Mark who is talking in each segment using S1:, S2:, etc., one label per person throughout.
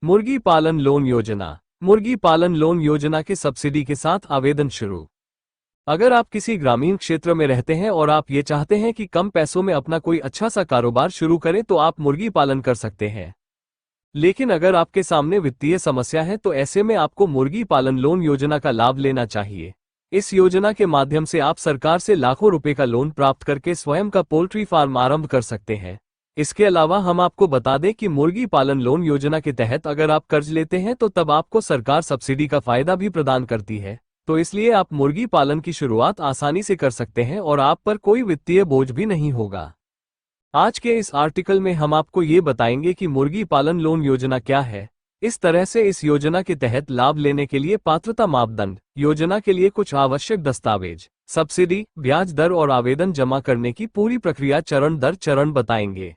S1: मुर्गी पालन लोन योजना। मुर्गी पालन लोन योजना के सब्सिडी के साथ आवेदन शुरू। अगर आप किसी ग्रामीण क्षेत्र में रहते हैं और आप ये चाहते हैं कि कम पैसों में अपना कोई अच्छा सा कारोबार शुरू करें तो आप मुर्गी पालन कर सकते हैं। लेकिन अगर आपके सामने वित्तीय समस्या है तो ऐसे में आपको मुर्गी पालन लोन योजना का लाभ लेना चाहिए। इस योजना के माध्यम से आप सरकार से लाखों रुपए का लोन प्राप्त करके स्वयं का पोल्ट्री फार्म आरंभ कर सकते हैं। इसके अलावा हम आपको बता दें कि मुर्गी पालन लोन योजना के तहत अगर आप कर्ज लेते हैं तो तब आपको सरकार सब्सिडी का फायदा भी प्रदान करती है। तो इसलिए आप मुर्गी पालन की शुरुआत आसानी से कर सकते हैं और आप पर कोई वित्तीय बोझ भी नहीं होगा। आज के इस आर्टिकल में हम आपको ये बताएंगे कि मुर्गी पालन लोन योजना क्या है, इस तरह से इस योजना के तहत लाभ लेने के लिए पात्रता मापदंड, योजना के लिए कुछ आवश्यक दस्तावेज, सब्सिडी, ब्याज दर और आवेदन जमा करने की पूरी प्रक्रिया चरण दर चरण बताएंगे।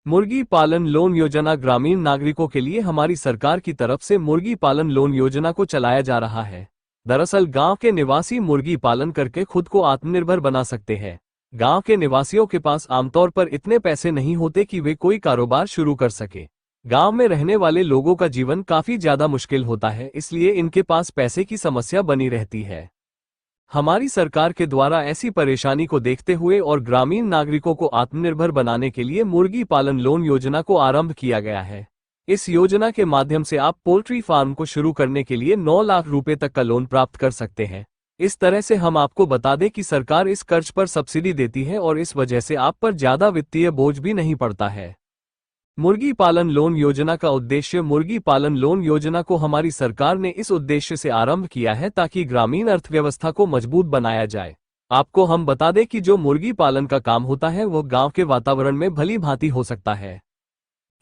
S1: मुर्गी पालन लोन योजना ग्रामीण नागरिकों के लिए हमारी सरकार की तरफ से मुर्गी पालन लोन योजना को चलाया जा रहा है। दरअसल गांव के निवासी मुर्गी पालन करके खुद को आत्मनिर्भर बना सकते हैं। गांव के निवासियों के पास आमतौर पर इतने पैसे नहीं होते कि वे कोई कारोबार शुरू कर सके। गांव में रहने वाले लोगों का जीवन काफी ज्यादा मुश्किल होता है, इसलिए इनके पास पैसे की समस्या बनी रहती है। हमारी सरकार के द्वारा ऐसी परेशानी को देखते हुए और ग्रामीण नागरिकों को आत्मनिर्भर बनाने के लिए मुर्गी पालन लोन योजना को आरंभ किया गया है। इस योजना के माध्यम से आप पोल्ट्री फार्म को शुरू करने के लिए 9 लाख रुपए तक का लोन प्राप्त कर सकते हैं। इस तरह से हम आपको बता दें कि सरकार इस कर्ज पर सब्सिडी देती है और इस वजह से आप पर ज्यादा वित्तीय बोझ भी नहीं पड़ता है। मुर्गी पालन लोन योजना का उद्देश्य। मुर्गी पालन लोन योजना को हमारी सरकार ने इस उद्देश्य से आरंभ किया है ताकि ग्रामीण अर्थव्यवस्था को मजबूत बनाया जाए। आपको हम बता दें कि जो मुर्गी पालन का काम होता है वो गांव के वातावरण में भली भांति हो सकता है।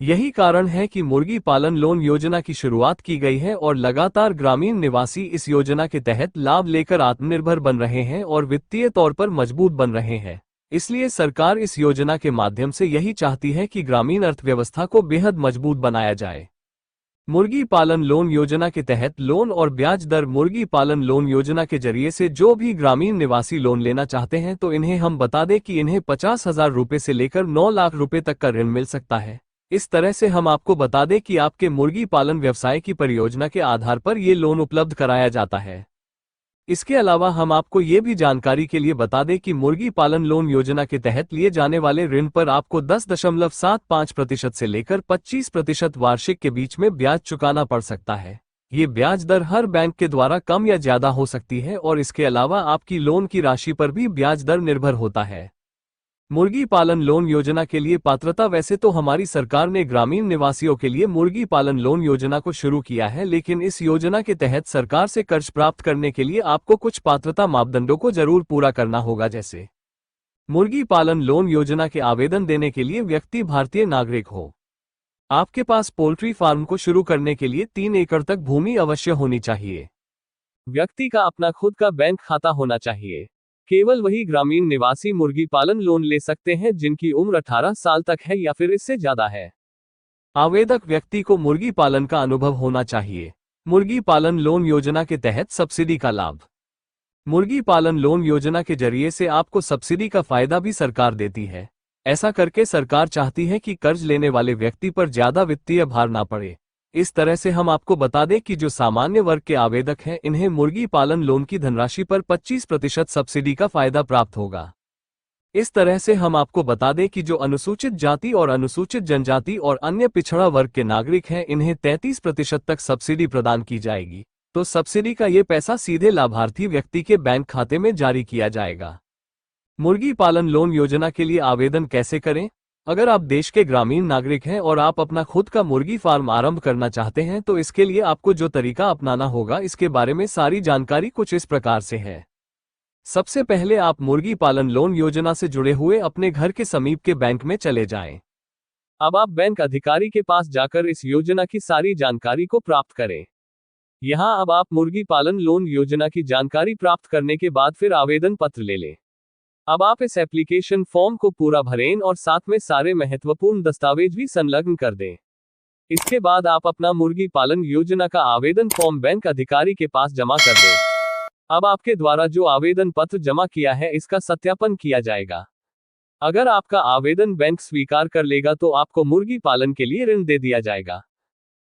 S1: यही कारण है कि मुर्गी पालन लोन योजना की शुरुआत की गई है और लगातार ग्रामीण निवासी इस योजना के तहत लाभ लेकर आत्मनिर्भर बन रहे हैं और वित्तीय तौर पर मजबूत बन रहे हैं। इसलिए सरकार इस योजना के माध्यम से यही चाहती है कि ग्रामीण अर्थव्यवस्था को बेहद मजबूत बनाया जाए। मुर्गी पालन लोन योजना के तहत लोन और ब्याज दर। मुर्गी पालन लोन योजना के जरिए से जो भी ग्रामीण निवासी लोन लेना चाहते हैं तो इन्हें हम बता दें कि इन्हें 50,000 रुपए से लेकर 9 लाख रुपए तक का ऋण मिल सकता है। इस तरह से हम आपको बता दें कि आपके मुर्गी पालन व्यवसाय की परियोजना के आधार पर ये लोन उपलब्ध कराया जाता है। इसके अलावा हम आपको ये भी जानकारी के लिए बता दें कि मुर्गी पालन लोन योजना के तहत लिए जाने वाले ऋण पर आपको 10.75% से लेकर 25% वार्षिक के बीच में ब्याज चुकाना पड़ सकता है। ये ब्याज दर हर बैंक के द्वारा कम या ज्यादा हो सकती है और इसके अलावा आपकी लोन की राशि पर भी ब्याज दर निर्भर होता है। मुर्गी पालन लोन योजना के लिए पात्रता। वैसे तो हमारी सरकार ने ग्रामीण निवासियों के लिए मुर्गी पालन लोन योजना को शुरू किया है, लेकिन इस योजना के तहत सरकार से कर्ज प्राप्त करने के लिए आपको कुछ पात्रता मापदंडों को जरूर पूरा करना होगा। जैसे मुर्गी पालन लोन योजना के आवेदन देने के लिए व्यक्ति भारतीय नागरिक हो। आपके पास पोल्ट्री फार्म को शुरू करने के लिए 3 एकड़ तक भूमि अवश्य होनी चाहिए। व्यक्ति का अपना खुद का बैंक खाता होना चाहिए। केवल वही ग्रामीण निवासी मुर्गी पालन लोन ले सकते हैं जिनकी उम्र 18 साल तक है या फिर इससे ज्यादा है। आवेदक व्यक्ति को मुर्गी पालन का अनुभव होना चाहिए। मुर्गी पालन लोन योजना के तहत सब्सिडी का लाभ। मुर्गी पालन लोन योजना के जरिए से आपको सब्सिडी का फायदा भी सरकार देती है। ऐसा करके सरकार चाहती है कि कर्ज लेने वाले व्यक्ति पर ज्यादा वित्तीय भार ना पड़े। इस तरह से हम आपको बता दें कि जो सामान्य वर्ग के आवेदक हैं इन्हें मुर्गी पालन लोन की धनराशि पर 25% सब्सिडी का फायदा प्राप्त होगा। इस तरह से हम आपको बता दें कि जो अनुसूचित जाति और अनुसूचित जनजाति और अन्य पिछड़ा वर्ग के नागरिक हैं इन्हें 33% तक सब्सिडी प्रदान की जाएगी। तो सब्सिडी का ये पैसा सीधे लाभार्थी व्यक्ति के बैंक खाते में जारी किया जाएगा। मुर्गी पालन लोन योजना के लिए आवेदन कैसे करें? अगर आप देश के ग्रामीण नागरिक हैं और आप अपना खुद का मुर्गी फार्म आरंभ करना चाहते हैं तो इसके लिए आपको जो तरीका अपनाना होगा इसके बारे में सारी जानकारी कुछ इस प्रकार से है। सबसे पहले आप मुर्गी पालन लोन योजना से जुड़े हुए अपने घर के समीप के बैंक में चले जाएं। अब आप बैंक अधिकारी के पास जाकर इस योजना की सारी जानकारी को प्राप्त करें। यहाँ अब आप मुर्गी पालन लोन योजना की जानकारी प्राप्त करने के बाद फिर आवेदन पत्र ले लें। अब आप इस एप्लीकेशन फॉर्म को पूरा भरें और साथ में सारे महत्वपूर्ण दस्तावेज भी संलग्न कर दें। इसके बाद आप अपना मुर्गी पालन योजना का आवेदन फॉर्म बैंक अधिकारी के पास जमा कर दें। अब आपके द्वारा जो आवेदन पत्र जमा किया है इसका सत्यापन किया जाएगा। अगर आपका आवेदन बैंक स्वीकार कर लेगा तो आपको मुर्गी पालन के लिए ऋण दे दिया जाएगा।